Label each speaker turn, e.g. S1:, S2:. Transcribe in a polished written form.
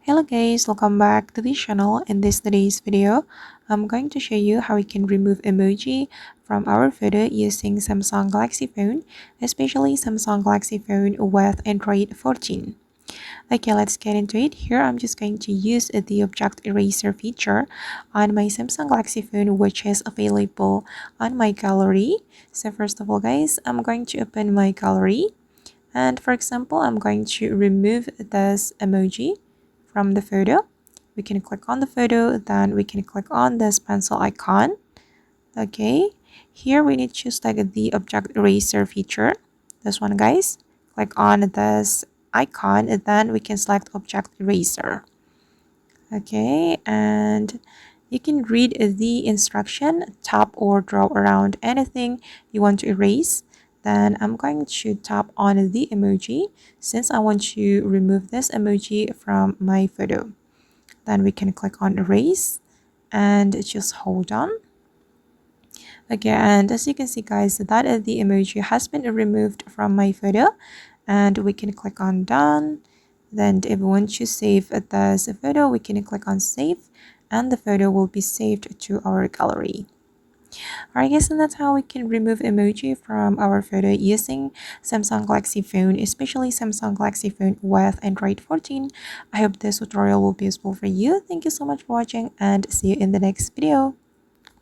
S1: Hello guys, welcome back to the channel. In today's video, I'm going to show you how we can remove emoji from our photo using Samsung Galaxy phone, especially Samsung Galaxy phone with Android 14. Okay, let's get into it. Here I'm just going to use the object eraser feature on my Samsung Galaxy phone, which is available on my gallery. So first of all guys, I'm going to open my gallery, and for example, I'm going to remove this emoji from the photo. We can click on the photo, then we can click on this pencil icon. Okay, here we need to select the object eraser feature, this one guys. Click on this icon and then we can select object eraser. Okay, and you can read the instruction, tap or draw around anything you want to erase. Then I'm going to tap on the emoji since I want to remove this emoji from my photo. Then we can click on erase and just hold on. Okay, and as you can see guys, that the emoji has been removed from my photo, and we can click on done. Then if we want to save this photo, we can click on save and the photo will be saved to our gallery. Alright guys, and that's how we can remove emoji from our photo using Samsung Galaxy phone, especially Samsung Galaxy phone with Android 14. I hope this tutorial will be useful for you. Thank you so much for watching and see you in the next video.